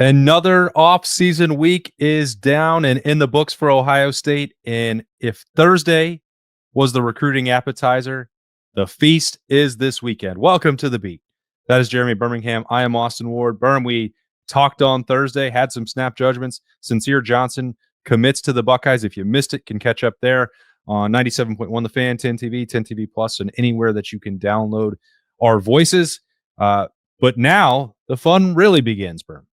Another off-season week is down and in the books for Ohio State. And if Thursday was the recruiting appetizer, the feast is this weekend. Welcome to The Beat. That is Jeremy Birmingham. I am Austin Ward. Birm, we talked on Thursday, had some snap judgments. Cincere Johnson commits to the Buckeyes. If you missed it, can catch up there on 97.1 The Fan, 10 TV, 10 TV Plus, and anywhere that you can download our voices. But now the fun really begins, Birm.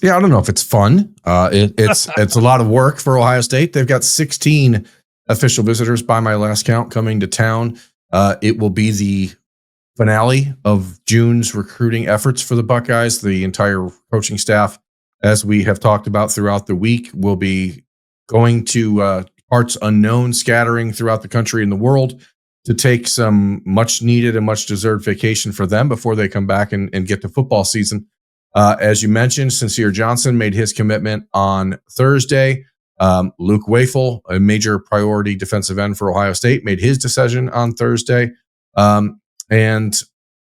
Yeah, I don't know if it's fun. It's a lot of work for Ohio State. They've got 16 official visitors by my last count coming to town. It will be the finale of June's recruiting efforts for the Buckeyes. The entire coaching staff, as we have talked about throughout the week, will be going to parts unknown, scattering throughout the country and the world to take some much needed and much deserved vacation for them before they come back and get to football season. As you mentioned, Cincere Johnson made his commitment on Thursday. Luke Wafel, a major priority defensive end for Ohio State, made his decision on Thursday. And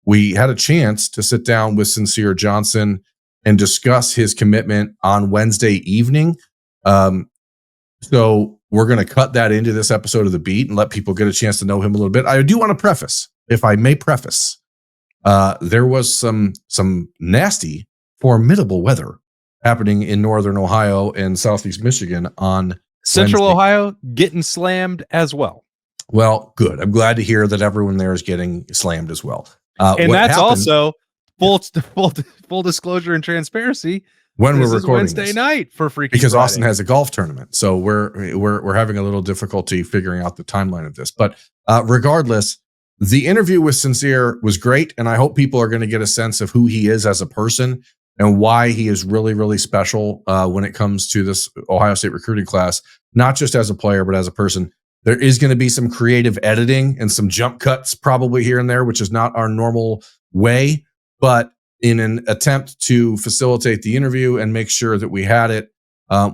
we had a chance to sit down with Cincere Johnson and discuss his commitment on Wednesday evening. So we're going to cut that into this episode of The Beat and let people get a chance to know him a little bit. I do want to preface, if I may preface, there was some nasty, formidable weather happening in northern Ohio and southeast Michigan on Central Wednesday. Ohio getting slammed as well. Well, good. I'm glad to hear that everyone there is getting slammed as well. And that's also full disclosure and transparency. When we're recording Wednesday this. night for Freaky because Friday. Austin has a golf tournament, so we're having a little difficulty figuring out the timeline of this. But regardless, the interview with Cincere was great, and I hope people are going to get a sense of who he is as a person and why he is really, really special when it comes to this Ohio State recruiting class, not just as a player, but as a person. There is going to be some creative editing and some jump cuts probably here and there, which is not our normal way, but in an attempt to facilitate the interview and make sure that we had it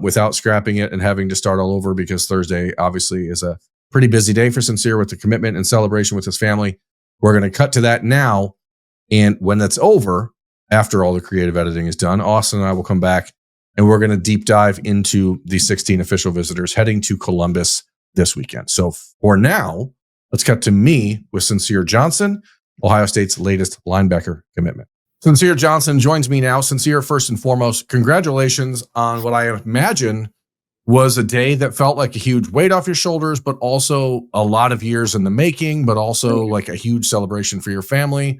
without scrapping it and having to start all over, because Thursday obviously is a pretty busy day for Cincere with the commitment and celebration with his family. We're going to cut to that now. And when that's over, after all the creative editing is done, Austin and I will come back and we're going to deep dive into the 16 official visitors heading to Columbus this weekend. So for now, let's cut to me with Cincere Johnson, Ohio State's latest linebacker commitment. Cincere Johnson joins me now. Cincere, first and foremost, congratulations on what I imagine was a day that felt like a huge weight off your shoulders, but also a lot of years in the making, but also like a huge celebration for your family.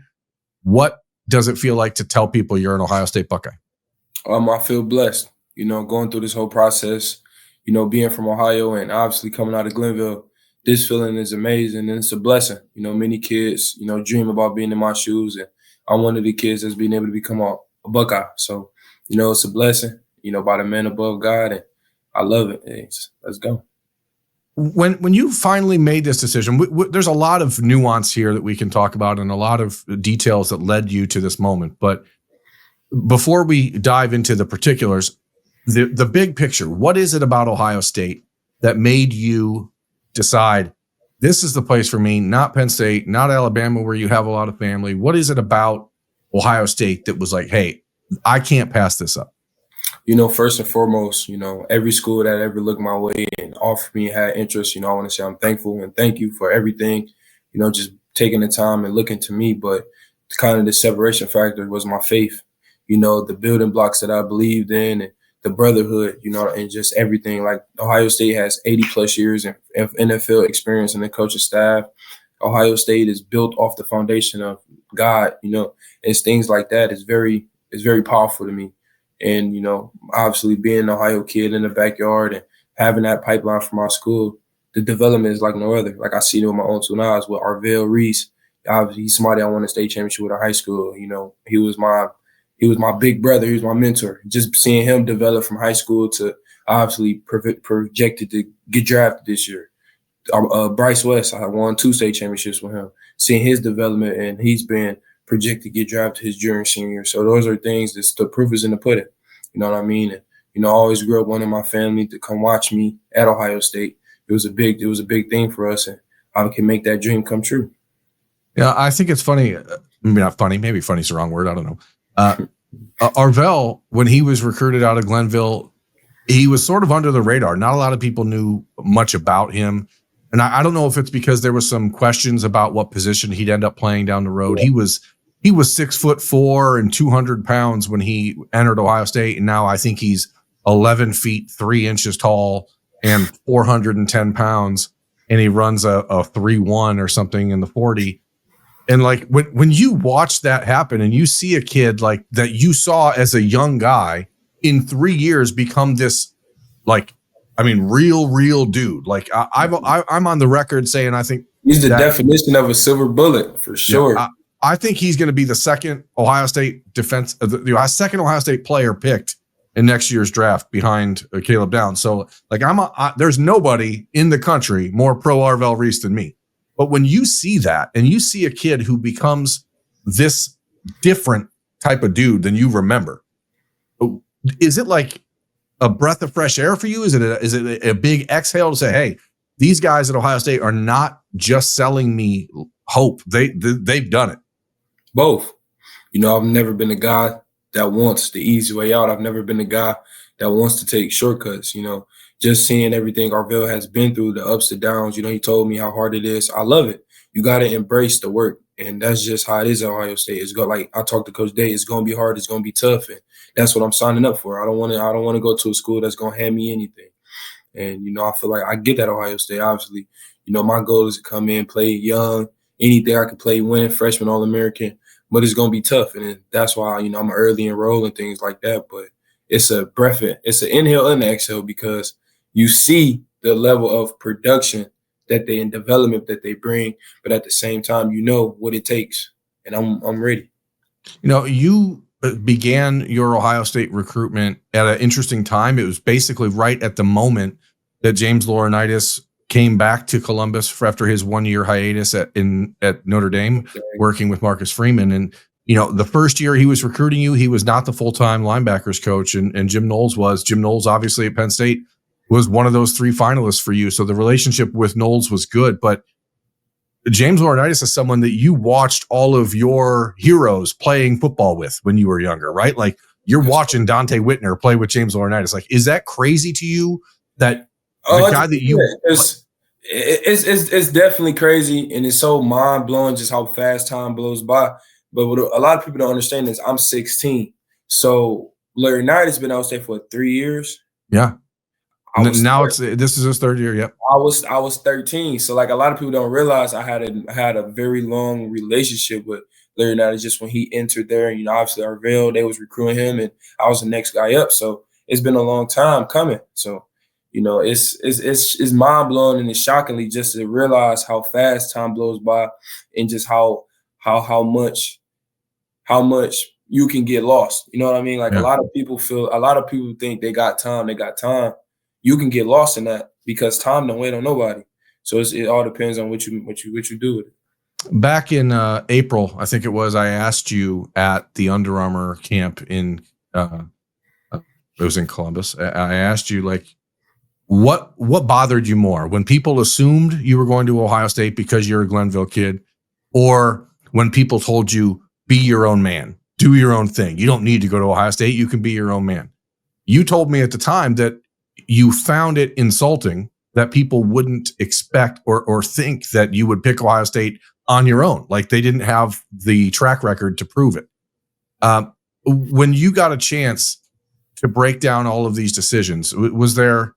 What does it feel like to tell people you're an Ohio State Buckeye? I feel blessed, going through this whole process, being from Ohio and obviously coming out of Glenville. This feeling is amazing and it's a blessing. Many kids, dream about being in my shoes, and I'm one of the kids that's being able to become a Buckeye. So, it's a blessing, by the man above God, and I love it. Let's go. When you finally made this decision, there's a lot of nuance here that we can talk about and a lot of details that led you to this moment. But before we dive into the particulars, the big picture, what is it about Ohio State that made you decide this is the place for me, not Penn State, not Alabama, where you have a lot of family? What is it about Ohio State that was like, hey, I can't pass this up? First and foremost, every school that ever looked my way and offered me had interest, I want to say I'm thankful and thank you for everything, just taking the time and looking to me. But kind of the separation factor was my faith, the building blocks that I believed in and the brotherhood, and just everything. Like Ohio State has 80 plus years of NFL experience in the coaching staff. Ohio State is built off the foundation of God, it's things like that. It's very powerful to me. And, obviously being an Ohio kid in the backyard and having that pipeline from our school, the development is like no other. Like I see it with my own two eyes with Arvell Reese. Obviously, he's somebody I won a state championship with in high school. He was my big brother. He was my mentor. Just seeing him develop from high school to obviously projected to get drafted this year. Bryce West, I won 2 state championships with him. Seeing his development, and he's been projected to get drafted his junior and senior. So those are things that the proof is in the pudding. You know what I mean? And, I always grew up wanting my family to come watch me at Ohio State. It was a big thing for us, and I can make that dream come true. Yeah, I think it's funny. Maybe not funny. Maybe funny is the wrong word. I don't know. Arvell, when he was recruited out of Glenville, he was sort of under the radar. Not a lot of people knew much about him. And I don't know if it's because there was some questions about what position he'd end up playing down the road. Yeah. He was 6'4" and 200 pounds when he entered Ohio State. And now I think he's 11 feet, 3 inches tall and 410 pounds. And he runs a 3.1 or something in the 40. And like when you watch that happen and you see a kid like that you saw as a young guy in 3 years become this, like, I mean, real dude. Like I'm on the record saying I think he's the definition of a silver bullet for sure. Yeah, I think he's going to be the second Ohio State second Ohio State player picked in next year's draft behind Caleb Downs. So like there's nobody in the country more pro Arvell Reese than me. But when you see that and you see a kid who becomes this different type of dude than you remember, is it like a breath of fresh air for you? Is it a big exhale to say, hey, these guys at Ohio State are not just selling me hope. They've done it. Both. You know, I've never been a guy that wants the easy way out. I've never been a guy that wants to take shortcuts. You know, just seeing everything Arvell has been through, the ups and downs. You know, he told me how hard it is. I love it. You got to embrace the work. And that's just how it is at Ohio State. It's like I talked to Coach Day, it's going to be hard. It's going to be tough. And that's what I'm signing up for. I don't want to go to a school that's going to hand me anything. And, you know, I feel like I get that Ohio State, obviously. You know, my goal is to come in, play young, anything I can play, win, freshman, All-American. But it's going to be tough. And that's why, you know, I'm early enroll and things like that. But it's a breath, it's an inhale and an exhale because you see the level of production that they in development that they bring. But at the same time, you know what it takes. And I'm ready. You know, you began your Ohio State recruitment at an interesting time. It was basically right at the moment that James Laurinaitis came back to Columbus after his 1-year hiatus at Notre Dame, working with Marcus Freeman. And, you know, the first year he was recruiting you, he was not the full-time linebackers coach, and Jim Knowles was. Jim Knowles, obviously, at Penn State, was one of those 3 finalists for you. So the relationship with Knowles was good. But James Laurinaitis is someone that you watched all of your heroes playing football with when you were younger, right? Like you're watching Dante Whitner play with James Laurinaitis. Like, is that crazy to you that the guy that you it's definitely crazy, and it's so mind blowing just how fast time blows by. But what a lot of people don't understand is I'm 16, so Laurinaitis has been out there for 3 years. Yeah, now this is his 3rd year. Yep, I was 13, so like a lot of people don't realize I had a very long relationship with Laurinaitis just when he entered there. You know, obviously Arvell, they was recruiting him, and I was the next guy up. So it's been a long time coming. So, you know, it's mind blowing and it's shockingly just to realize how fast time blows by and just how much you can get lost. You know what I mean? Like a lot of people think they got time. You can get lost in that because time don't wait on nobody. So it all depends on what you do with it. Back in April, I think it was, I asked you at the Under Armour camp it was in Columbus. I asked you, like, what bothered you more, when people assumed you were going to Ohio State because you're a Glenville kid, or when people told you, be your own man, do your own thing. You don't need to go to Ohio State. You can be your own man. You told me at the time that you found it insulting that people wouldn't expect or think that you would pick Ohio State on your own. Like they didn't have the track record to prove it. When you got a chance to break down all of these decisions, was there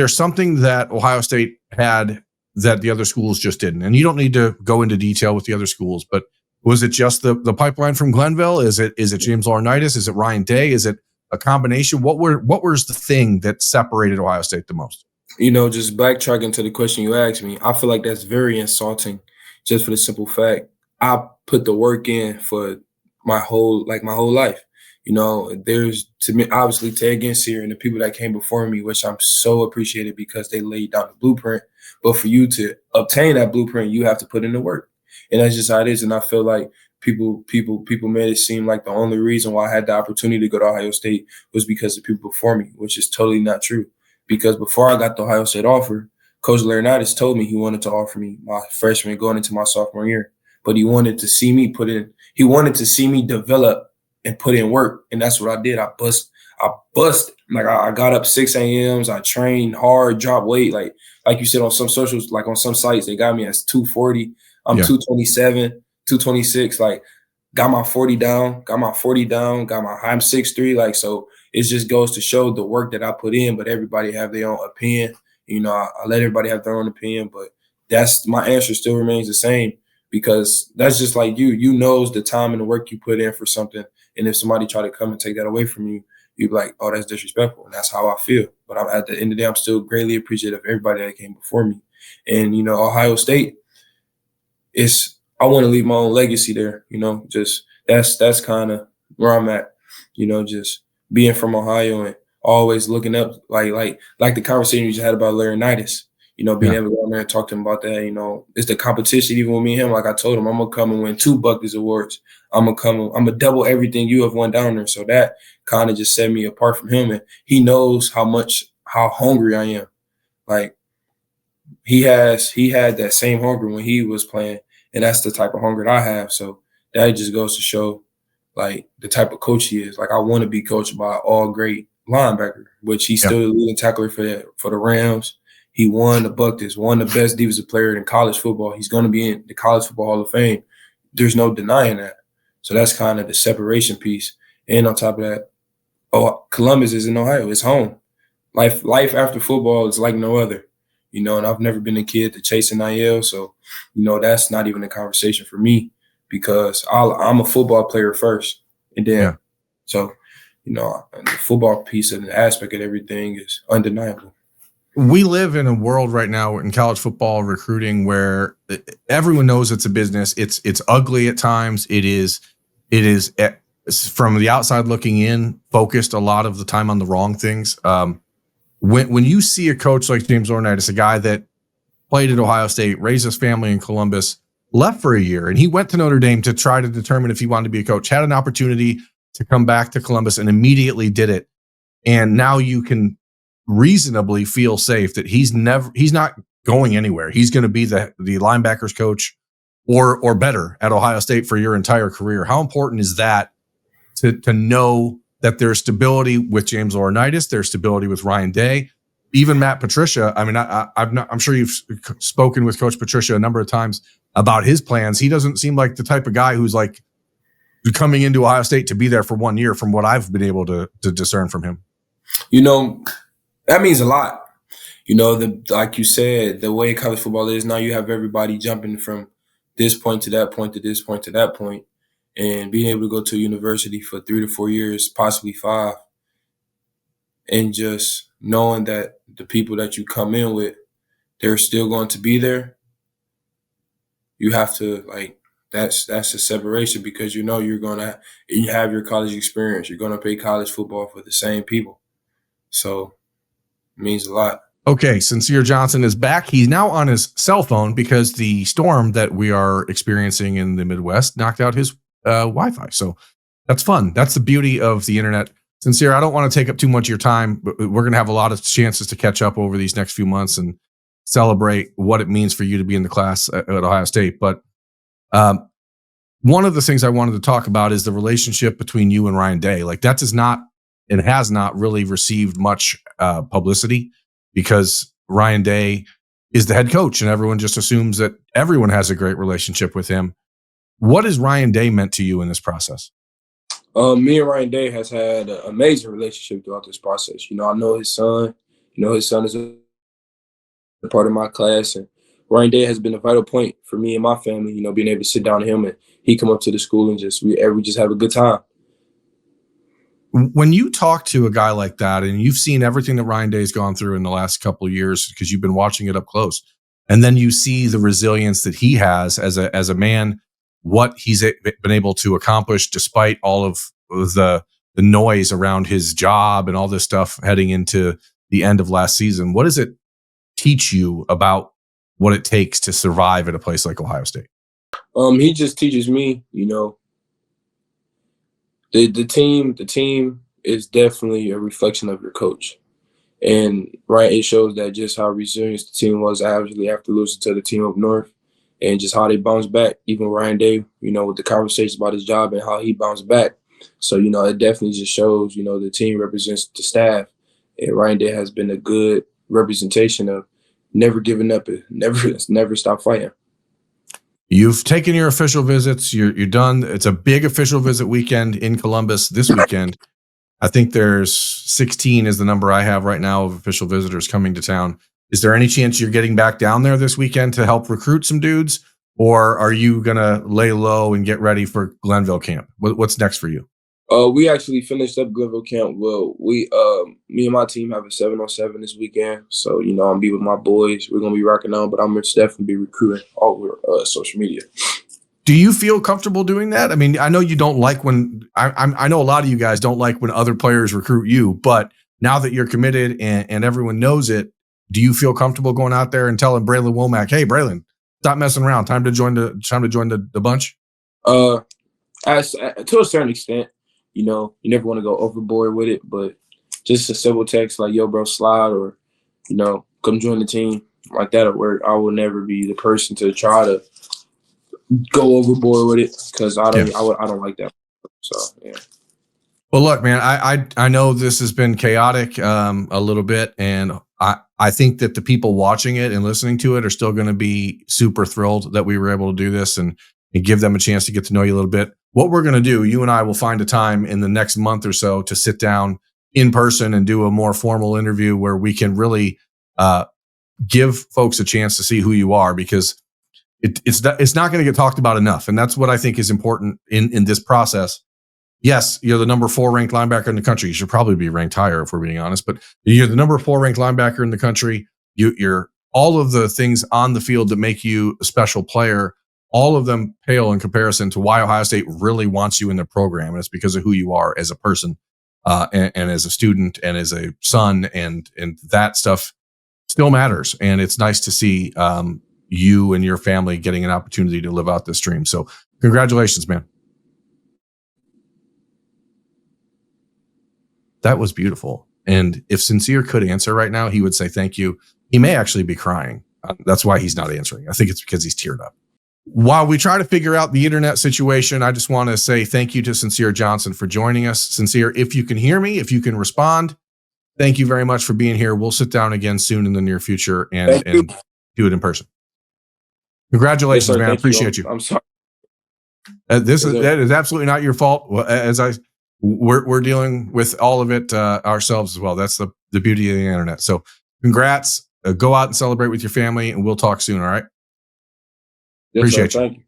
something that Ohio State had that the other schools just didn't? And you don't need to go into detail with the other schools, but was it just the pipeline from Glenville? Is it James Laurinaitis? Is it Ryan Day? Is it a combination? What was the thing that separated Ohio State the most? You know, just backtracking to the question you asked me, I feel like that's very insulting, just for the simple fact I put the work in for my whole life. You know, there's, to me, obviously Ted Cincere and the people that came before me, which I'm so appreciated because they laid down the blueprint. But for you to obtain that blueprint, you have to put in the work. And that's just how it is. And I feel like people made it seem like the only reason why I had the opportunity to go to Ohio State was because of people before me, which is totally not true. Because before I got the Ohio State offer, Coach Laurinaitis told me he wanted to offer me my freshman going into my sophomore year. But he wanted to see me develop and put in work. And that's what I did. I bust. Like I got up 6 a.m. I trained hard, dropped weight. Like you said on some socials, like on some sites, they got me as 240. I'm 227, 226. Like got my 40 down, got my I'm 6'3". Like, so it just goes to show the work that I put in, but everybody have their own opinion. You know, I let everybody have their own opinion, but that's my answer still remains the same, because that's just like you knows the time and the work you put in for something. And if somebody try to come and take that away from you, you'd be like, oh, that's disrespectful. And that's how I feel. But at the end of the day, I'm still greatly appreciative of everybody that came before me. And, you know, Ohio State I want to leave my own legacy there, you know, just that's kind of where I'm at, you know, just being from Ohio and always looking up, like the conversation you just had about Laurinaitis, you know, being able to go in there and talk to him about that, you know, it's the competition even with me and him. Like I told him, I'm going to come and win 2 Buckeyes awards. I'm going to double everything you have won down there. So that kind of just set me apart from him. And he knows how hungry I am. Like he had that same hunger when he was playing. And that's the type of hunger that I have. So that just goes to show, like, the type of coach he is. Like, I want to be coached by an all-great linebacker, which he's still the leading tackler for the Rams. He won the Buckeyes, won the best defensive player in college football. He's going to be in the College Football Hall of Fame. There's no denying that. So that's kind of the separation piece. And on top of that, Columbus is in Ohio. It's home. Life after football is like no other. You know, and I've never been a kid to chase an IL, so, you know, that's not even a conversation for me, because I'm a football player first. And then, so, you know, the football piece and the aspect of everything is undeniable. We live in a world right now in college football recruiting where everyone knows it's a business. It's ugly at times. It is from the outside looking in, focused a lot of the time on the wrong things. When you see a coach like James Laurinaitis, a guy that played at Ohio State, raised his family in Columbus, left for a year, and he went to Notre Dame to try to determine if he wanted to be a coach, had an opportunity to come back to Columbus and immediately did it. And now you can reasonably feel safe that he's not going anywhere. He's going to be the linebackers coach or better at Ohio State for your entire career. How important is that to know that there's stability with James Laurinaitis, there's stability with Ryan Day, even Matt Patricia? I mean, I'm sure you've spoken with Coach Patricia a number of times about his plans. He doesn't seem like the type of guy who's like coming into Ohio State to be there for 1 year, from what I've been able to discern from him. You know, that means a lot. You know, like you said, the way college football is now, you have everybody jumping from this point to that point to this point to that point. And being able to go to a university for 3 to 4 years, possibly 5, and just knowing that the people that you come in with, they're still going to be there. You have to, like, that's a separation, because you know you have your college experience. You're going to play college football for the same people. So it means a lot. Okay, Cincere Johnson is back. He's now on his cell phone because the storm that we are experiencing in the Midwest knocked out his Wi-Fi. So that's fun. That's the beauty of the internet. Cincere, I don't want to take up too much of your time, but we're going to have a lot of chances to catch up over these next few months and celebrate what it means for you to be in the class at Ohio State. But one of the things I wanted to talk about is the relationship between you and Ryan Day. Like, that does not and has not really received much publicity, because Ryan Day is the head coach and everyone just assumes that everyone has a great relationship with him. What has Ryan Day meant to you in this process? Me and Ryan Day has had an amazing relationship throughout this process. You know, I know his son. You know, his son is a part of my class, and Ryan Day has been a vital point for me and my family. You know, being able to sit down with him and he come up to the school and we just have a good time. When you talk to a guy like that, and you've seen everything that Ryan Day's gone through in the last couple of years because you've been watching it up close, and then you see the resilience that he has as a man, what he's been able to accomplish despite all of the noise around his job and all this stuff heading into the end of last season. What does it teach you about what it takes to survive at a place like Ohio State? He just teaches me, you know, the team is definitely a reflection of your coach. And right, it shows that just how resilient the team was obviously after losing to the team up north, and just how they bounced back. Even Ryan Day, you know, with the conversations about his job and how he bounced back. So, it definitely just shows, the team represents the staff. And Ryan Day has been a good representation of never giving up, never stop fighting. You've taken your official visits. You're done. It's a big official visit weekend in Columbus this weekend. I think there's 16 is the number I have right now of official visitors coming to town. Is there any chance you're getting back down there this weekend to help recruit some dudes? Or are you going to lay low and get ready for Glenville camp? What's next for you? We actually finished up Glenville camp. Well, me and my team have a 7-on-7 this weekend. So, I'm going to be with my boys. We're going to be rocking on, but I'm going to definitely be recruiting all over social media. Do you feel comfortable doing that? I mean, I know you don't like when I know a lot of you guys don't like when other players recruit you, but now that you're committed and everyone knows it, do you feel comfortable going out there and telling Braylon Womack, hey, Braylon, stop messing around. Time to join the bunch? To a certain extent, you never want to go overboard with it, but just a simple text like, yo, bro, slide, or, come join the team, like that'll work. I will never be the person to try to go overboard with it, because I don't like that. So, yeah. Well, look, man, I know this has been chaotic a little bit, and I think that the people watching it and listening to it are still going to be super thrilled that we were able to do this and give them a chance to get to know you a little bit. What we're going to do, you and I will find a time in the next month or so to sit down in person and do a more formal interview where we can really give folks a chance to see who you are, because it's not going to get talked about enough. And that's what I think is important in this process. Yes, you're the number 4 ranked linebacker in the country. You should probably be ranked higher if we're being honest, but you're the number 4 ranked linebacker in the country. You're all of the things on the field that make you a special player. All of them pale in comparison to why Ohio State really wants you in their program. And it's because of who you are as a person, and as a student and as a son, and that stuff still matters. And it's nice to see you and your family getting an opportunity to live out this dream. So congratulations, man. That was beautiful. And if Cincere could answer right now, he would say thank you. He may actually be crying. That's why he's not answering. I think it's because he's teared up. While we try to figure out the internet situation, I just want to say thank you to Cincere Johnson for joining us. Cincere, if you can hear me, if you can respond, thank you very much for being here. We'll sit down again soon in the near future and do it in person. Congratulations, yes, man. I appreciate you. I'm sorry. That is absolutely not your fault. We're dealing with all of it ourselves as well. That's the beauty of the internet. So congrats. Go out and celebrate with your family, and we'll talk soon. All right. Yes, appreciate sir, you. thank you.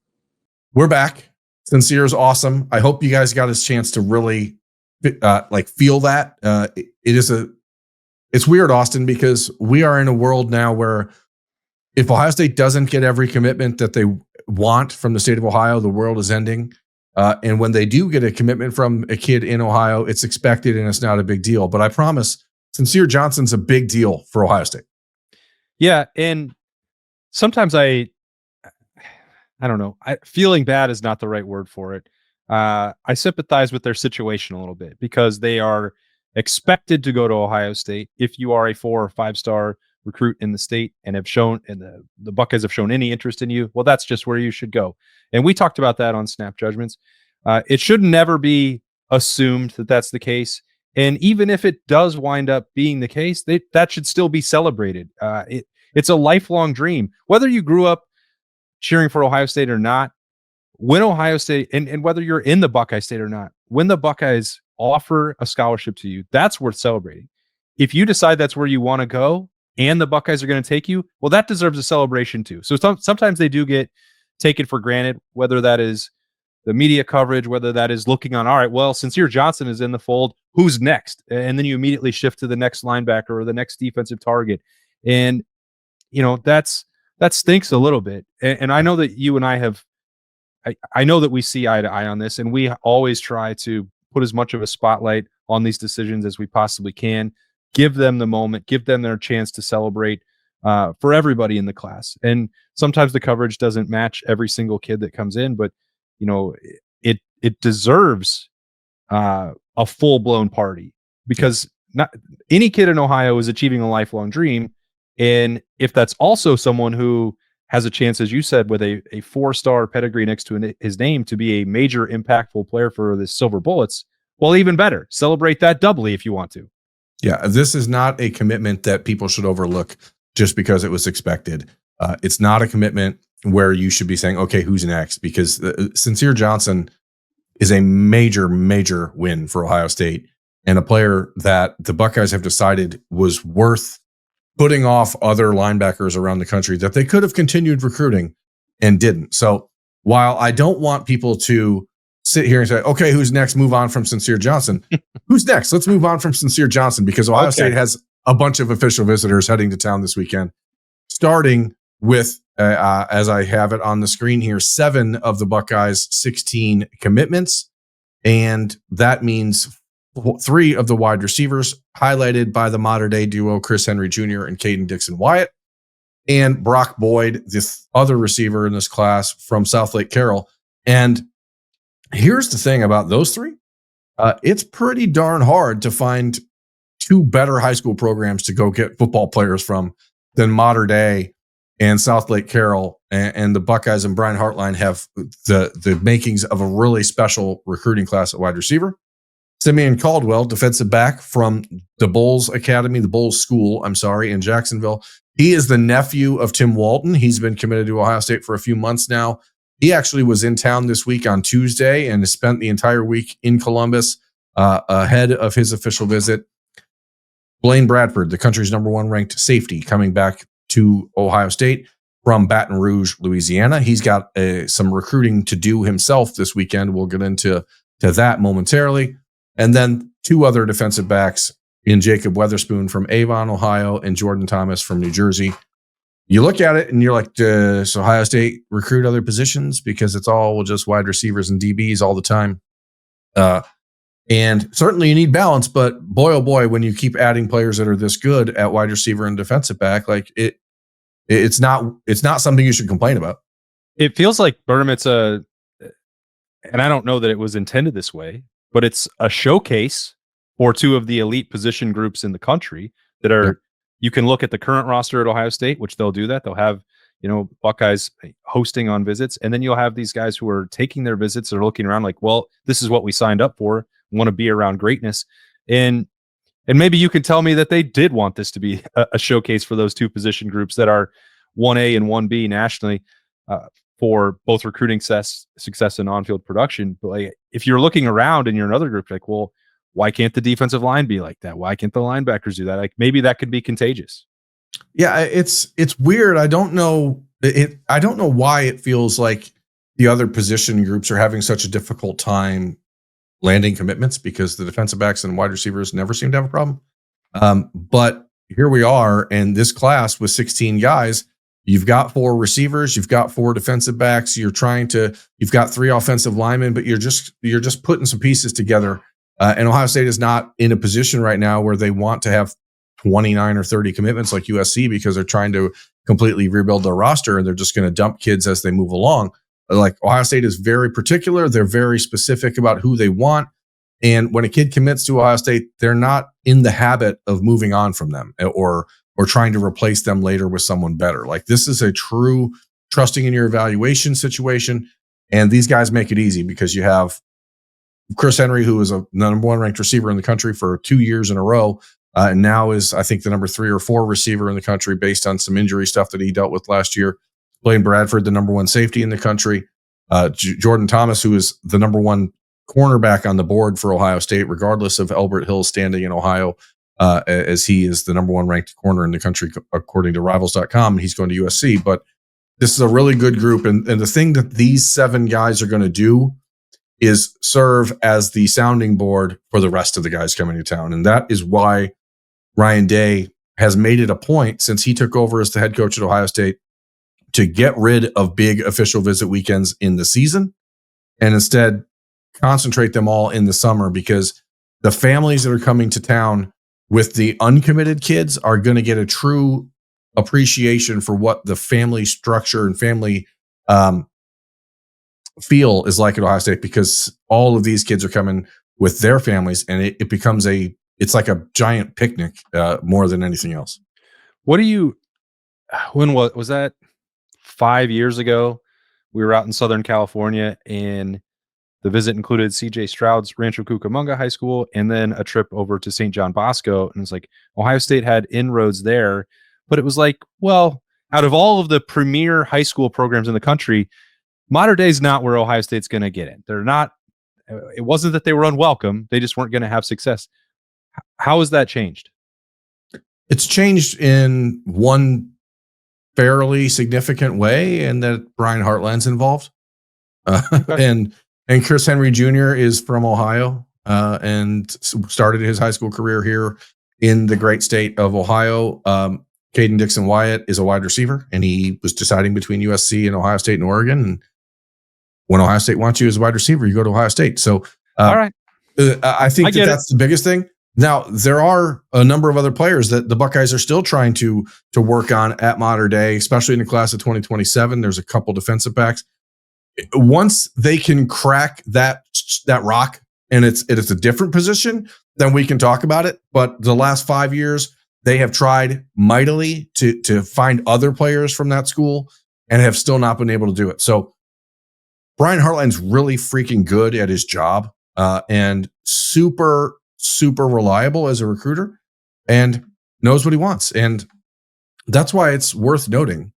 We're back. Cincere is awesome. I hope you guys got a chance to really feel that. It's weird, Austin, because we are in a world now where if Ohio State doesn't get every commitment that they want from the state of Ohio, the world is ending. And when they do get a commitment from a kid in Ohio, it's expected and it's not a big deal. But I promise, Cincere Johnson's a big deal for Ohio State. Yeah, and sometimes I don't know. Feeling bad is not the right word for it. I sympathize with their situation a little bit because they are expected to go to Ohio State. If you are a 4 or 5-star recruit in the state and have shown, and the Buckeyes have shown any interest in you, well, that's just where you should go. And we talked about that on Snap Judgments. It should never be assumed that that's the case. And even if it does wind up being the case, that should still be celebrated. It's a lifelong dream. Whether you grew up cheering for Ohio State or not, when Ohio State, and whether you're in the Buckeye State or not, when the Buckeyes offer a scholarship to you, that's worth celebrating. If you decide that's where you want to go and the Buckeyes are going to take you, well, that deserves a celebration too. So sometimes they do get taken for granted, whether that is the media coverage, whether that is looking on, all right, well, Cincere Johnson is in the fold, who's next? And then you immediately shift to the next linebacker or the next defensive target. And, that stinks a little bit. And I know that you and I have, I know that we see eye to eye on this, and we always try to put as much of a spotlight on these decisions as we possibly can, give them the moment, give them their chance to celebrate for everybody in the class. And sometimes the coverage doesn't match every single kid that comes in, but it deserves a full-blown party, because not any kid in Ohio is achieving a lifelong dream. And if that's also someone who has a chance, as you said, with a 4-star pedigree next to his name to be a major impactful player for the Silver Bullets. Well, even better. Celebrate that doubly if you want to. Yeah, this is not a commitment that people should overlook just because it was expected. It's not a commitment where you should be saying, okay, who's next? Because Cincere Johnson is a major, major win for Ohio State and a player that the Buckeyes have decided was worth putting off other linebackers around the country that they could have continued recruiting and didn't. So while I don't want people to sit here and say, okay, who's next? Move on from Cincere Johnson. Who's next? Let's move on from Cincere Johnson because Ohio State has a bunch of official visitors heading to town this weekend, starting with, as I have it on the screen here, 7 of the Buckeyes' 16 commitments. And that means 3 of the wide receivers, highlighted by the modern-day duo Chris Henry Jr. and Caden Dixon-Wyatt, and Brock Boyd, the other receiver in this class from South Lake Carroll. And here's the thing about those 3. It's pretty darn hard to find 2 better high school programs to go get football players from than Mater Dei and South Lake Carroll. And the Buckeyes and Brian Hartline have the makings of a really special recruiting class at wide receiver. Simeon Caldwell, defensive back from the Bulls Academy, the Bulls School, in Jacksonville. He is the nephew of Tim Walton. He's been committed to Ohio State for a few months now. He actually was in town this week on Tuesday and has spent the entire week in Columbus ahead of his official visit. Blaine Bradford, the country's number 1 ranked safety, coming back to Ohio State from Baton Rouge, Louisiana. He's got some recruiting to do himself this weekend. We'll get into that momentarily. And then 2 other defensive backs in Jacob Weatherspoon from Avon, Ohio, and Jordan Thomas from New Jersey. You look at it and you're like, does Ohio State recruit other positions? Because it's all just wide receivers and DBs all the time. And certainly you need balance, but boy, oh boy, when you keep adding players that are this good at wide receiver and defensive back, like it's not something you should complain about. It feels like Birm, and I don't know that it was intended this way, but it's a showcase for 2 of the elite position groups in the country that are, you can look at the current roster at Ohio State, which they'll do that. They'll have, Buckeyes hosting on visits. And then you'll have these guys who are taking their visits or looking around like, well, this is what we signed up for. Want to be around greatness. And maybe you can tell me that they did want this to be a showcase for those 2 position groups that are 1A and 1B nationally for both recruiting success and on-field production. But like, if you're looking around and you're another group, like, well, why can't the defensive line be like that? Why can't the linebackers do that? Like, maybe that could be contagious. Yeah, it's weird. I don't know why it feels like the other position groups are having such a difficult time landing commitments, because the defensive backs and wide receivers never seem to have a problem. But here we are, and this class with 16 guys, you've got 4 receivers, you've got 4 defensive backs, you've got 3 offensive linemen, but you're just putting some pieces together. And Ohio State is not in a position right now where they want to have 29 or 30 commitments like USC, because they're trying to completely rebuild their roster and they're just going to dump kids as they move along. Like, Ohio State is very particular. They're very specific about who they want. And when a kid commits to Ohio State, they're not in the habit of moving on from them or trying to replace them later with someone better. Like, this is a true trusting in your evaluation situation. And these guys make it easy because you have Chris Henry, who is a number 1 ranked receiver in the country for 2 years in a row, and now is, I think, the number 3 or 4 receiver in the country based on some injury stuff that he dealt with last year. Blaine Bradford, the number 1 safety in the country. Jordan Thomas, who is the number 1 cornerback on the board for Ohio State, regardless of Elbert Hill's standing in Ohio, as he is the number 1 ranked corner in the country, according to Rivals.com. He's going to USC. But this is a really good group. And the thing that these 7 guys are going to do is serve as the sounding board for the rest of the guys coming to town. And that is why Ryan Day has made it a point, since he took over as the head coach at Ohio State, to get rid of big official visit weekends in the season and instead concentrate them all in the summer, because the families that are coming to town with the uncommitted kids are going to get a true appreciation for what the family structure and family feel is like at Ohio State, because all of these kids are coming with their families, and it becomes it's like a giant picnic more than anything else. What do you, when was that 5 years ago, we were out in Southern California, and the visit included CJ Stroud's Rancho Cucamonga High School and then a trip over to St. John Bosco. And it's like Ohio State had inroads there, but it was like, well, out of all of the premier high school programs in the country, Mater Dei is not where Ohio State's going to get in. They're not. It wasn't that they were unwelcome. They just weren't going to have success. How has that changed? It's changed in one fairly significant way, and that Brian Hartline's involved. And Chris Henry Jr. is from Ohio and started his high school career here in the great state of Ohio. Caden Dixon Wyatt is a wide receiver, and he was deciding between USC and Ohio State and Oregon. And when Ohio State wants you as a wide receiver, you go to Ohio State. So, all right, I think that's the biggest thing. Now, there are a number of other players that the Buckeyes are still trying to work on at Mater Dei, especially in the class of 2027. There's a couple defensive backs. Once they can crack that rock and it's a different position, then we can talk about it. But the last 5 years, they have tried mightily to find other players from that school and have still not been able to do it. So Brian Hartline's really freaking good at his job and super, super reliable as a recruiter and knows what he wants. And that's why it's worth noting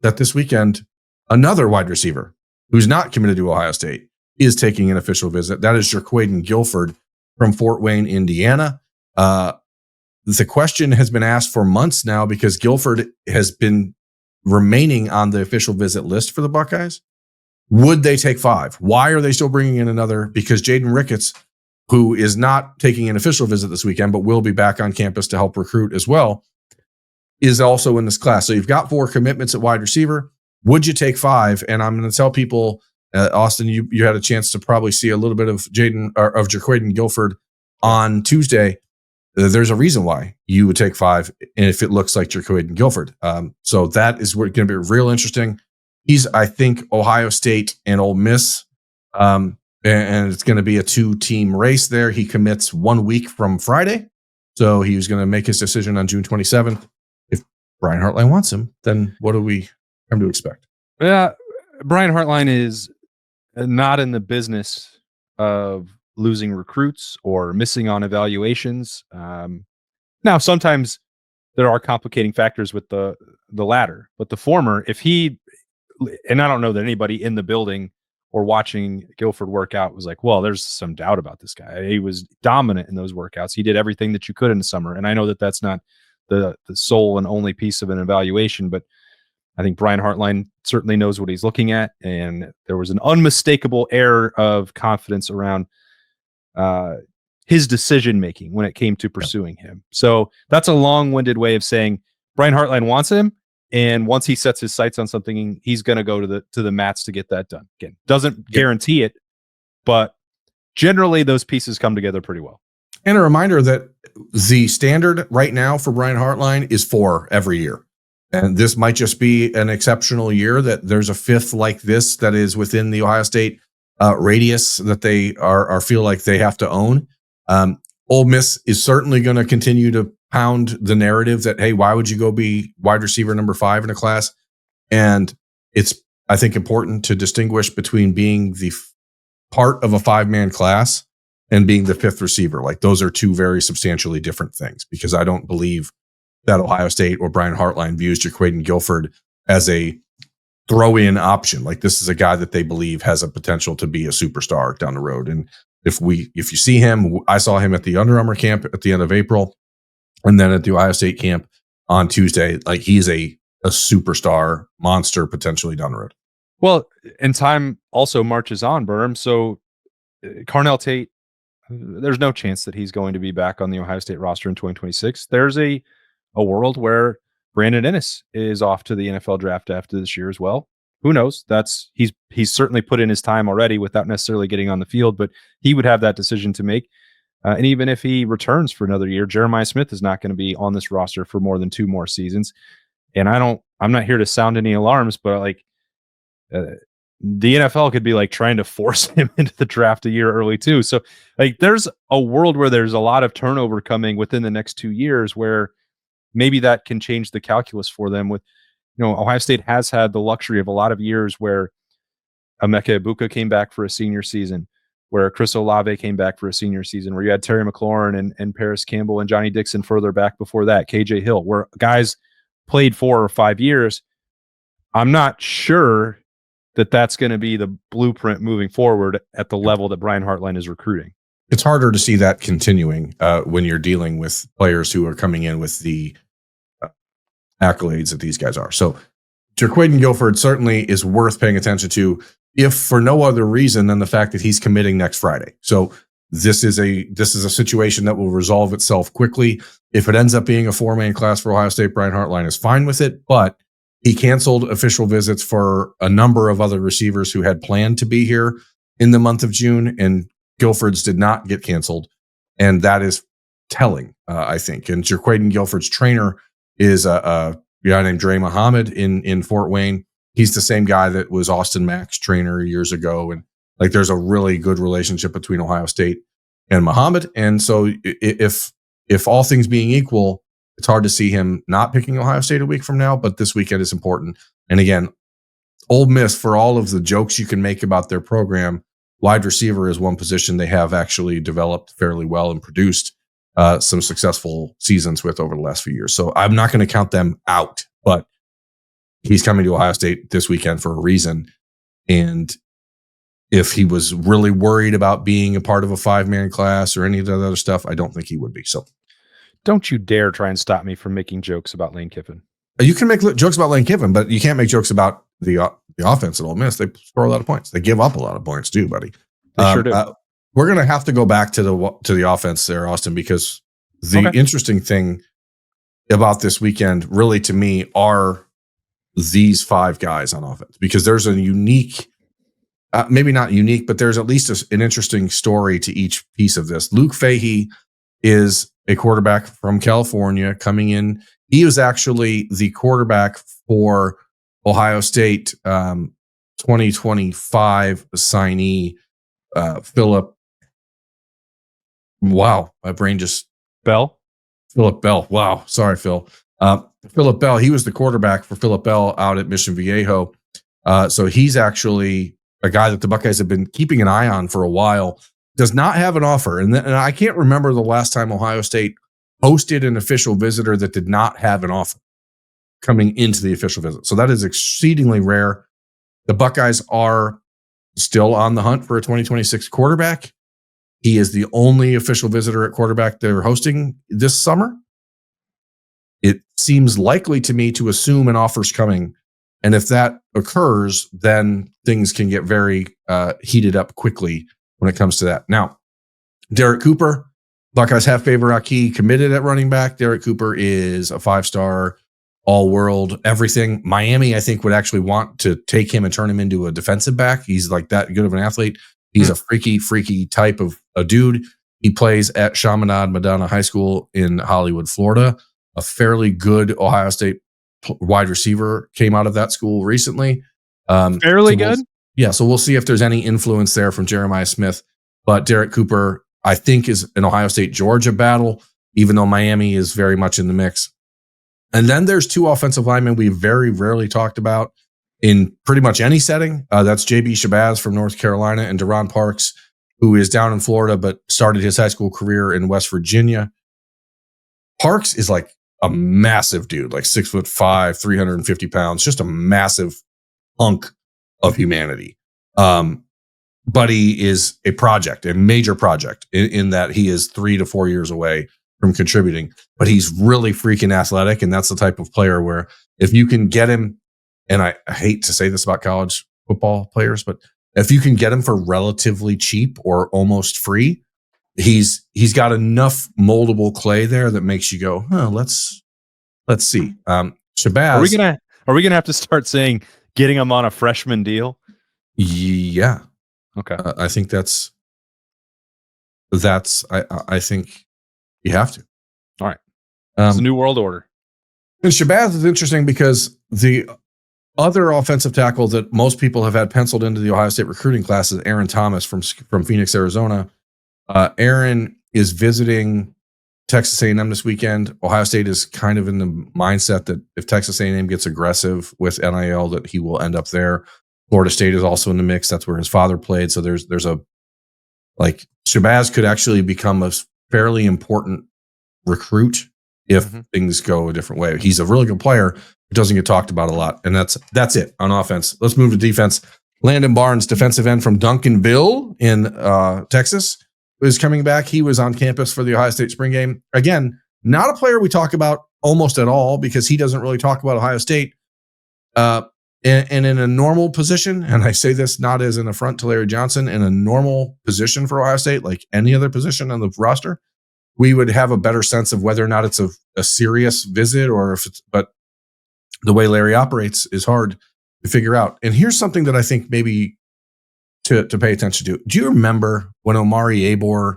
that this weekend, another wide receiver who's not committed to Ohio State is taking an official visit. That is Jquon Guilford from Fort Wayne, Indiana. The question has been asked for months now because Guilford has been remaining on the official visit list for the Buckeyes. Would they take 5? Why are they still bringing in another? Because Jaden Ricketts, who is not taking an official visit this weekend, but will be back on campus to help recruit as well, is also in this class. So you've got 4 commitments at wide receiver. Would you take 5? And I'm going to tell people, Austin, you had a chance to probably see a little bit of Jquon Guilford on Tuesday. There's a reason why you would take 5 if it looks like Jquon Guilford. So that is going to be real interesting. He's, I think, Ohio State and Ole Miss, and it's going to be a 2-team race there. He commits 1 week from Friday, so he was going to make his decision on June 27th. If Brian Hartline wants him, then what do we come to expect? Yeah, Brian Hartline is not in the business of losing recruits or missing on evaluations. Now, sometimes there are complicating factors with the latter, but the former, if he, and I don't know that anybody in the building or watching Guilford work out was like, well, there's some doubt about this guy. He was dominant in those workouts. He did everything that you could in the summer. And I know that that's not the sole and only piece of an evaluation, but I think Brian Hartline certainly knows what he's looking at. And there was an unmistakable air of confidence around his decision-making when it came to pursuing him. So that's a long-winded way of saying Brian Hartline wants him. And once he sets his sights on something, he's going to go to the mats to get that done. Again, doesn't guarantee it, but generally those pieces come together pretty well. And a reminder that the standard right now for Brian Hartline is 4 every year. And this might just be an exceptional year that there's a 5th like this that is within the Ohio State radius that they are feel like they have to own. Ole Miss is certainly going to continue to pound the narrative that, hey, why would you go be wide receiver number 5 in a class? And it's, I think, important to distinguish between being the part of a 5-man class and being the 5th receiver. Like, those are 2 very substantially different things, because I don't believe that Ohio State or Brian Hartline views Jquon Guilford as a throw-in option. Like, this is a guy that they believe has a potential to be a superstar down the road. And if you see him, I saw him at the Under Armour camp at the end of April, and then at the Ohio State camp on Tuesday. Like, he's a superstar monster potentially down the road. Well, and time also marches on, Birm. So Carnell Tate, there's no chance that he's going to be back on the Ohio State roster in 2026. There's a world where Brandon Ennis is off to the NFL draft after this year as well. Who knows? He's certainly put in his time already without necessarily getting on the field, but he would have that decision to make. And even if he returns for another year, Jeremiah Smith is not going to be on this roster for more than 2 more seasons. And I'm not here to sound any alarms, but like the NFL could be like trying to force him into the draft a year early too. So like, there's a world where there's a lot of turnover coming within the next 2 years, where maybe that can change the calculus for them with, Ohio State has had the luxury of a lot of years where Emeka Egbuka came back for a senior season, where Chris Olave came back for a senior season, where you had Terry McLaurin and Paris Campbell and Johnny Dixon further back before that, KJ Hill, where guys played 4 or 5 years. I'm not sure that that's going to be the blueprint moving forward at the level that Brian Hartline is recruiting. It's harder to see that continuing when you're dealing with players who are coming in with the accolades that these guys are. So Jquon Guilford certainly is worth paying attention to, if for no other reason than the fact that he's committing next Friday. So this is a situation that will resolve itself quickly. If it ends up being a 4-man class for Ohio State, Brian Hartline is fine with it, but he canceled official visits for a number of other receivers who had planned to be here in the month of June, and Guilford's did not get canceled. And that is telling, I think. And Jquon Guilford's trainer is a guy named Dre Muhammad in Fort Wayne. He's the same guy that was Austin Mack's trainer years ago. And like, there's a really good relationship between Ohio State and Muhammad. And so if all things being equal, it's hard to see him not picking Ohio State a week from now, but this weekend is important. And again, Ole Miss, for all of the jokes you can make about their program, wide receiver is one position they have actually developed fairly well and produced some successful seasons with over the last few years. So I'm not going to count them out, but he's coming to Ohio State this weekend for a reason. And if he was really worried about being a part of a 5-man class or any of that other stuff, I don't think he would be. So don't you dare try and stop me from making jokes about Lane Kiffin. You can make jokes about Lane Kiffin, but you can't make jokes about the offense at Ole Miss. They score a lot of points. They give up a lot of points too, buddy. They sure do. We're going to have to go back to the offense there, Austin, because the interesting thing about this weekend, really, to me, are these 5 guys on offense, because there's a unique, maybe not unique, but there's at least an interesting story to each piece of this. Luke Fahey is a quarterback from California coming in. He was actually the quarterback for Ohio State 2025 signee Philip. Wow, my brain just Bell. Philip Bell. Wow, sorry, Phil. Philip Bell. He was the quarterback for Philip Bell out at Mission Viejo. So he's actually a guy that the Buckeyes have been keeping an eye on for a while. Does not have an offer, and I can't remember the last time Ohio State hosted an official visitor that did not have an offer coming into the official visit. So that is exceedingly rare. The Buckeyes are still on the hunt for a 2026 quarterback. He is the only official visitor at quarterback they're hosting this summer. It seems likely to me to assume an offer's coming. And if that occurs, then things can get very heated up quickly when it comes to that. Now, Derek Cooper, Buckeyes have Faber Aki committed at running back. Derek Cooper is a 5-star, all-world, everything. Miami, I think, would actually want to take him and turn him into a defensive back. He's like that good of an athlete. He's a freaky type of a dude. He plays at Chaminade Madonna High School in Hollywood, Florida. A fairly good Ohio State wide receiver came out of that school recently. Fairly good? So we'll see if there's any influence there from Jeremiah Smith. But Derek Cooper, I think, is an Ohio State-Georgia battle, even though Miami is very much in the mix. And then there's 2 offensive linemen we very rarely talked about in pretty much any setting. That's J.B. Shabazz from North Carolina and Deron Parks, who is down in Florida but started his high school career in West Virginia. Parks is like a massive dude, like 6'5", 350 pounds, just a massive hunk of humanity. But he is a major project in that he is 3 to 4 years away from contributing, but he's really freaking athletic. And that's the type of player where if you can get him, and I hate to say this about college football players, but if you can get him for relatively cheap or almost free, he's got enough moldable clay there that makes you go, let's see. Shabazz. Are we gonna have to start saying getting him on a freshman deal? Yeah. Okay. I think that's I think you have to. All right. It's a new world order. And Shabazz is interesting because the other offensive tackle that most people have had penciled into the Ohio State recruiting class is Aaron Thomas from Phoenix, Arizona. Aaron is visiting Texas A&M this weekend. Ohio State is kind of in the mindset that if Texas A&M gets aggressive with NIL, that he will end up there. Florida State is also in the mix. That's where his father played. So there's a, like, Shabazz could actually become a fairly important recruit if things go a different way. He's a really good player, but doesn't get talked about a lot. And that's it on offense. Let's move to defense. Landon Barnes, defensive end from Duncanville in Texas, is coming back. He was on campus for the Ohio State spring game. Again, not a player we talk about almost at all because he doesn't really talk about Ohio State. And in a normal position, and I say this not as an affront to Larry Johnson, in a normal position for Ohio State, like any other position on the roster, we would have a better sense of whether or not it's a serious visit or if it's, but the way Larry operates is hard to figure out. And here's something that I think maybe to pay attention to. Do you remember when Omari Abor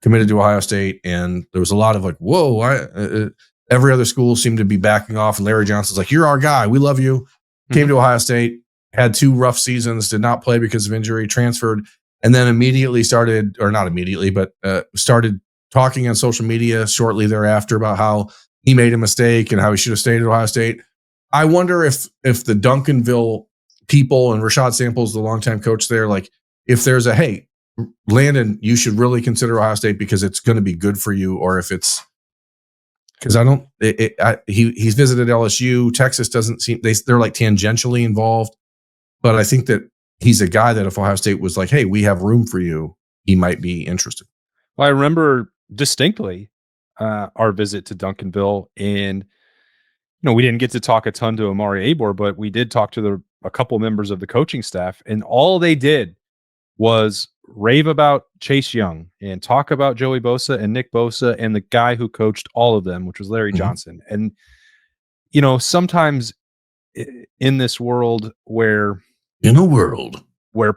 committed to Ohio State and there was a lot of like, whoa, every other school seemed to be backing off and Larry Johnson's like, you're our guy. We love you. Came to Ohio State, had 2 rough seasons, did not play because of injury, transferred, and then immediately started, or not immediately, but started talking on social media shortly thereafter about how he made a mistake and how he should have stayed at Ohio State. I wonder if the Duncanville people and Rashad Samples, the longtime coach there, like if there's a, hey, Landon, you should really consider Ohio State because it's going to be good for you, or if it's, because he's visited LSU. Texas doesn't seem, they're like tangentially involved, but I think that he's a guy that if Ohio State was like, hey, we have room for you, he might be interested. Well, I remember distinctly our visit to Duncanville, and we didn't get to talk a ton to Omari Abor, but we did talk to a couple members of the coaching staff, and all they did was rave about Chase Young and talk about Joey Bosa and Nick Bosa and the guy who coached all of them, which was Larry Johnson. And, sometimes in this world where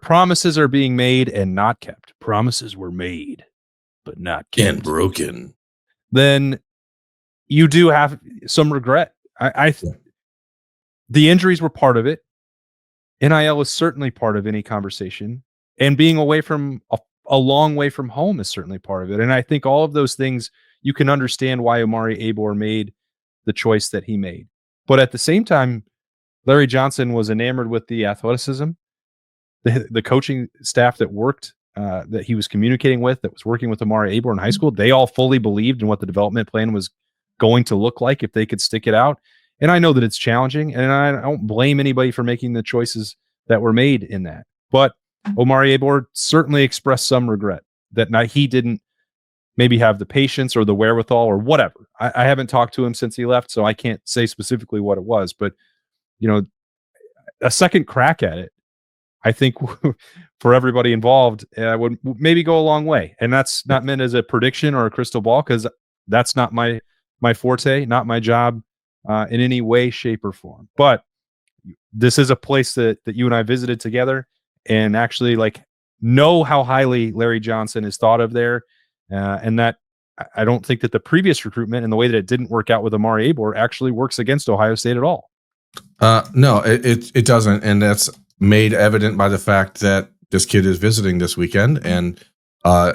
promises are being made and not kept, promises were made, but not kept and broken, then you do have some regret. The injuries were part of it. NIL is certainly part of any conversation. And being away from a long way from home is certainly part of it. And I think all of those things, you can understand why Omari Abor made the choice that he made. But at the same time, Larry Johnson was enamored with the athleticism, the coaching staff that worked, that he was communicating with, that was working with Omari Abor in high school. They all fully believed in what the development plan was going to look like if they could stick it out. And I know that it's challenging, and I don't blame anybody for making the choices that were made in that. But Omari Abor certainly expressed some regret that he didn't maybe have the patience or the wherewithal or whatever. I haven't talked to him since he left, so I can't say specifically what it was. But, a second crack at it, I think for everybody involved, would maybe go a long way. And that's not meant as a prediction or a crystal ball, because that's not my forte, not my job in any way, shape, or form. But this is a place that you and I visited together, and actually know how highly Larry Johnson is thought of there. And that I don't think that the previous recruitment and the way that it didn't work out with Omari Abor actually works against Ohio State at all. No, it doesn't. And that's made evident by the fact that this kid is visiting this weekend. And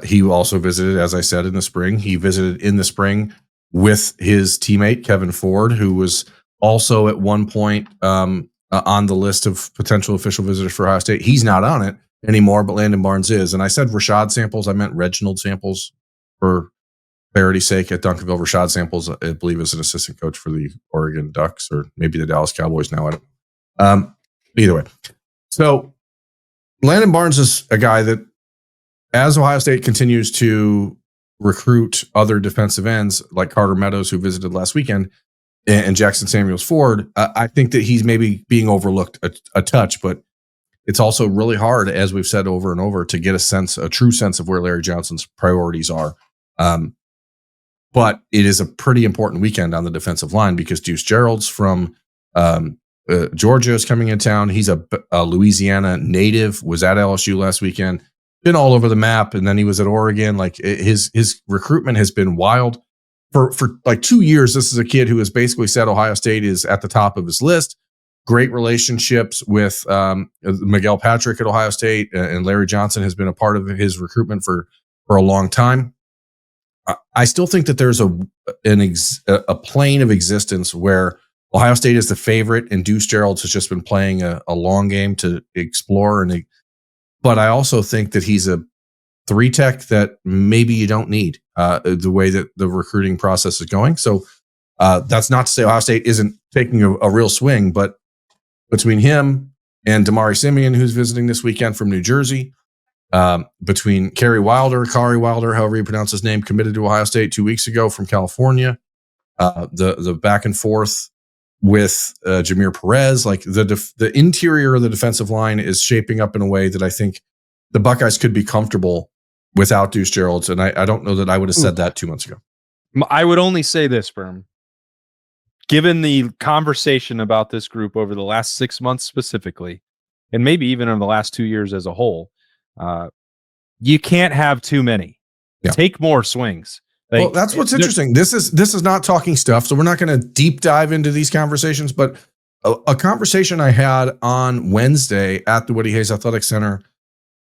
he also visited, as I said, in the spring. He visited in the spring with his teammate, Kevin Ford, who was also at one point on the list of potential official visitors for Ohio State. He's not on it anymore, but Landon Barnes is. And I said Rashad Samples. I meant Reginald Samples for clarity's sake at Duncanville. Rashad Samples, I believe, is an assistant coach for the Oregon Ducks, or maybe the Dallas Cowboys now. I don't know. Either way. So Landon Barnes is a guy that, as Ohio State continues to recruit other defensive ends like Carter Meadows, who visited last weekend, and Jackson Samuels Ford, I think that he's maybe being overlooked a touch, but it's also really hard, as we've said over and over, to get a true sense of where Larry Johnson's priorities are. But it is a pretty important weekend on the defensive line because Deuce Gerald's from Georgia is coming in town. He's a Louisiana native, was at LSU last weekend, been all over the map, and then he was at Oregon. His recruitment has been wild. For 2 years, this is a kid who has basically said Ohio State is at the top of his list. Great relationships with Miguel Patrick at Ohio State, and Larry Johnson has been a part of his recruitment for a long time. I still think that there's a plane of existence where Ohio State is the favorite and Deuce Gerald's has just been playing a long game to explore. But I also think that he's a 3-tech that maybe you don't need the way that the recruiting process is going. So that's not to say Ohio State isn't taking a real swing, but between him and Damari Simeon, who's visiting this weekend from New Jersey, between Kari Wilder, however you pronounce his name, committed to Ohio State 2 weeks ago from California, the back and forth with Jameer Perez, like the interior of the defensive line is shaping up in a way that I think the Buckeyes could be comfortable without Deuce Gerald's. And I don't know that I would have said that 2 months ago. I would only say this, Birm. Given the conversation about this group over the last 6 months specifically, and maybe even in the last 2 years as a whole, you can't have too many. Yeah. Take more swings. Well, that's what's interesting. This is not talking stuff, so we're not going to deep dive into these conversations. But a conversation I had on Wednesday at the Woody Hayes Athletic Center,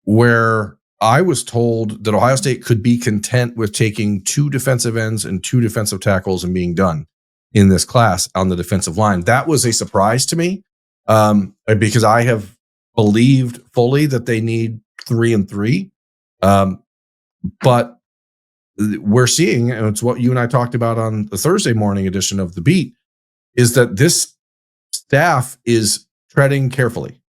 where I was told that Ohio State could be content with taking 2 defensive ends and 2 defensive tackles and being done in this class on the defensive line. That was a surprise to me because I have believed fully that they need 3 and 3. But we're seeing, and it's what you and I talked about on the Thursday morning edition of The Beat, is that this staff is treading carefully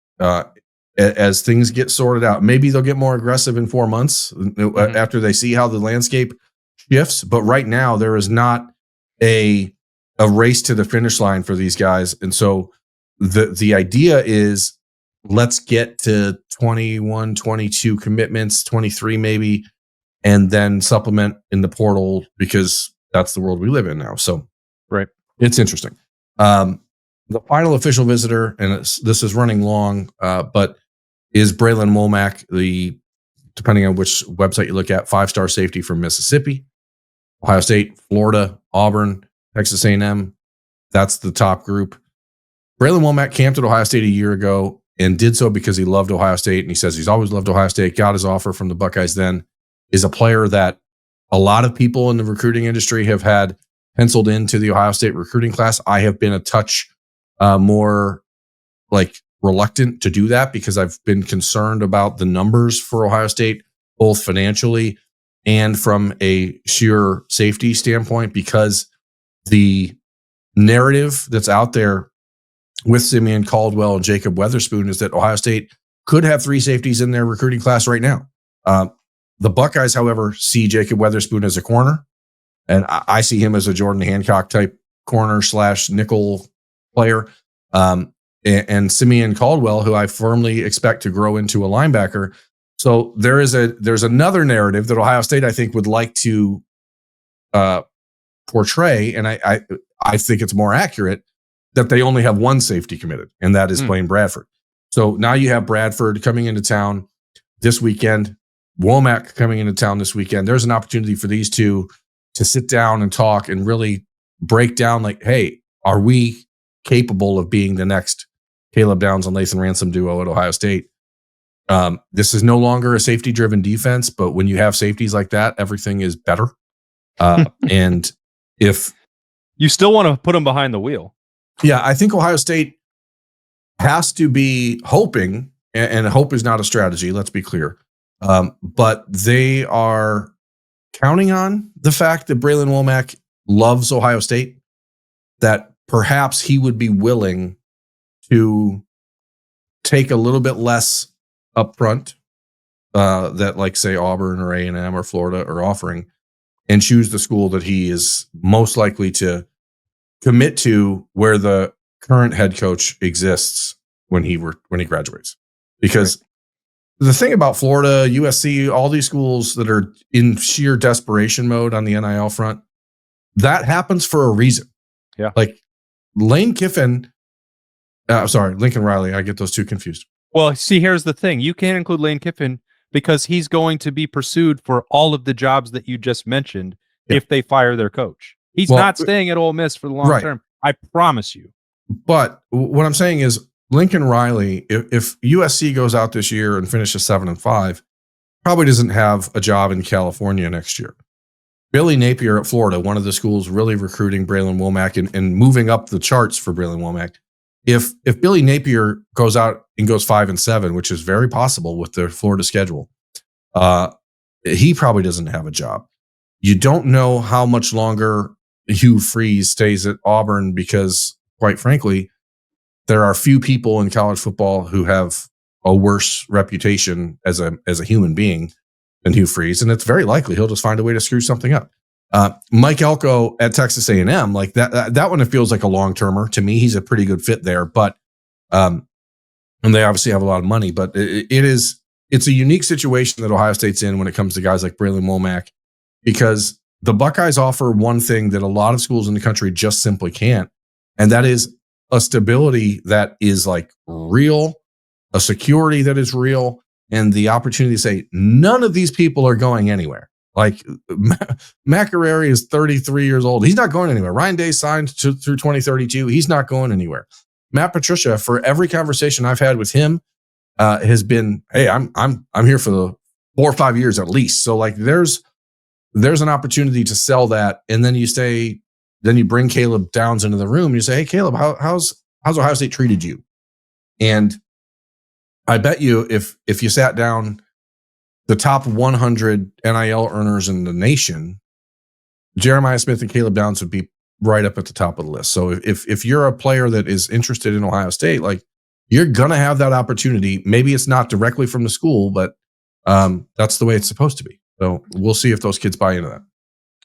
as things get sorted out. Maybe they'll get more aggressive in 4 months after they see how the landscape shifts. But right now, there is not a race to the finish line for these guys. And so the idea is, let's get to 21, 22 commitments, 23 maybe, and then supplement in the portal, because that's the world we live in now. So right, it's interesting. The final official visitor, and this is running long, but is Braylon Womack, depending on which website you look at, 5-star safety from Mississippi, Ohio State, Florida, Auburn, Texas A&M. That's the top group. Braylon Womack camped at Ohio State a year ago and did so because he loved Ohio State. And he says he's always loved Ohio State, got his offer from the Buckeyes then, is a player that a lot of people in the recruiting industry have had penciled into the Ohio State recruiting class. I have been a touch more reluctant to do that because I've been concerned about the numbers for Ohio State, both financially and from a sheer safety standpoint, because the narrative that's out there with Simeon Caldwell and Jacob Weatherspoon is that Ohio State could have 3 safeties in their recruiting class right now. The Buckeyes, however, see Jacob Weatherspoon as a corner, and I see him as a Jordan Hancock type corner / nickel player. And Simeon Caldwell, who I firmly expect to grow into a linebacker. So there's another narrative that Ohio State, I think, would like to portray, and I think it's more accurate, that they only have 1 safety committed, and that is Blaine Bradford. So now you have Bradford coming into town this weekend, Womack coming into town this weekend. There's an opportunity for these two to sit down and talk and really break down, hey, are we capable of being the next Caleb Downs and Lathan Ransom duo at Ohio State? This is no longer a safety-driven defense, but when you have safeties like that, everything is better. And if you still want to put them behind the wheel. Yeah, I think Ohio State has to be hoping, and hope is not a strategy, let's be clear, but they are counting on the fact that Braylon Womack loves Ohio State, that perhaps he would be willing to take a little bit less upfront that, say, Auburn or A&M or Florida are offering, and choose the school that he is most likely to commit to, where the current head coach exists when he graduates. Because the thing about Florida, USC, all these schools that are in sheer desperation mode on the NIL front, that happens for a reason. Yeah. Lincoln Riley. I get those two confused. Well, see, here's the thing. You can't include Lane Kiffin because he's going to be pursued for all of the jobs that you just mentioned if they fire their coach. He's not staying at Ole Miss for the long term. I promise you. But what I'm saying is, Lincoln Riley, if USC goes out this year and finishes 7-5, probably doesn't have a job in California next year. Billy Napier at Florida, one of the schools really recruiting Braylon Womack and moving up the charts for Braylon Womack. If Billy Napier goes out and goes 5-7, which is very possible with the Florida schedule, he probably doesn't have a job. You don't know how much longer Hugh Freeze stays at Auburn because, quite frankly, there are few people in college football who have a worse reputation as a human being than Hugh Freeze, and it's very likely he'll just find a way to screw something up. Mike Elko at Texas A&M, like that one, it feels like a long-termer to me. He's a pretty good fit there, but and they obviously have a lot of money, but it's a unique situation that Ohio State's in when it comes to guys like Braylon Womack, because the Buckeyes offer one thing that a lot of schools in the country just simply can't, and that is a stability that is like real, a security that is real, and the opportunity to say none of these people are going anywhere. Like McInerney is 33 years old. He's not going anywhere. Ryan Day signed through 2032. He's not going anywhere. Matt Patricia, for every conversation I've had with him, has been, hey, I'm here for the 4 or 5 years at least. So like there's an opportunity to sell that. And then you bring Caleb Downs into the room and you say, hey, Caleb, how's Ohio State treated you? And I bet you if you sat down the top 100 NIL earners in the nation, Jeremiah Smith and Caleb Downs would be right up at the top of the list. So if you're a player that is interested in Ohio State, like you're going to have that opportunity. Maybe it's not directly from the school, but that's the way it's supposed to be. So we'll see if those kids buy into that.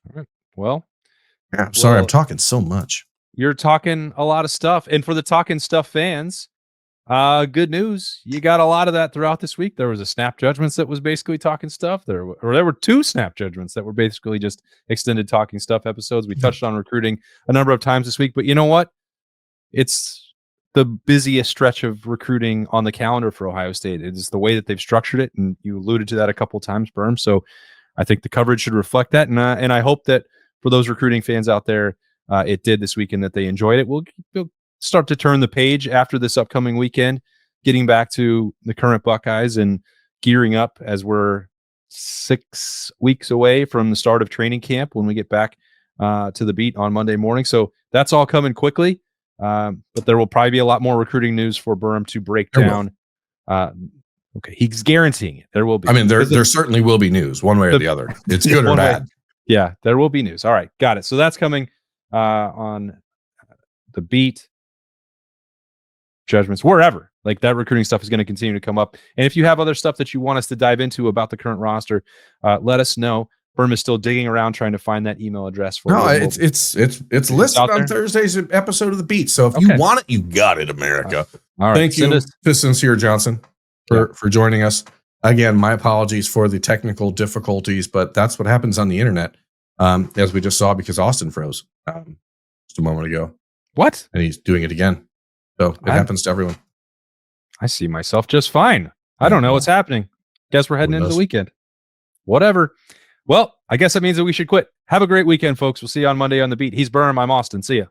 All right. Well, yeah, sorry, I'm talking so much. You're talking a lot of stuff. And for the Talking Stuff fans, good news. You got a lot of that throughout this week. There was a snap judgments that was basically talking stuff. There were 2 snap judgments that were basically just extended talking stuff episodes. We touched on recruiting a number of times this week, but you know what? It's the busiest stretch of recruiting on the calendar for Ohio State. It is the way that they've structured it, and you alluded to that a couple of times, Birm. So I think the coverage should reflect that, and I hope that for those recruiting fans out there, it did this weekend, that they enjoyed it. We'll start to turn the page after this upcoming weekend, getting back to the current Buckeyes and gearing up as we're 6 weeks away from the start of training camp when we get back to the beat on Monday morning. So that's all coming quickly, but there will probably be a lot more recruiting news for Birm to break down. Okay, he's guaranteeing it. There will be. I mean, there certainly will be news one way or the other. It's good or bad. Yeah, there will be news. All right, got it. So that's coming on the beat, judgments, wherever. Like that recruiting stuff is going to continue to come up. And if you have other stuff that you want us to dive into about the current roster, let us know. Birm is still digging around trying to find that email address for you. It's listed on Thursday's episode of the Beat. So if you want it, you got it, America. All right. Thank you to Cincere Johnson for joining us. Again, my apologies for the technical difficulties, but that's what happens on the internet, as we just saw, because Austin froze just a moment ago. What? And he's doing it again. So it happens to everyone. I see myself just fine. I don't know what's happening. Guess we're heading into the weekend. Whatever. Well, I guess that means that we should quit. Have a great weekend, folks. We'll see you on Monday on the Beat. He's Birm. I'm Austin. See ya.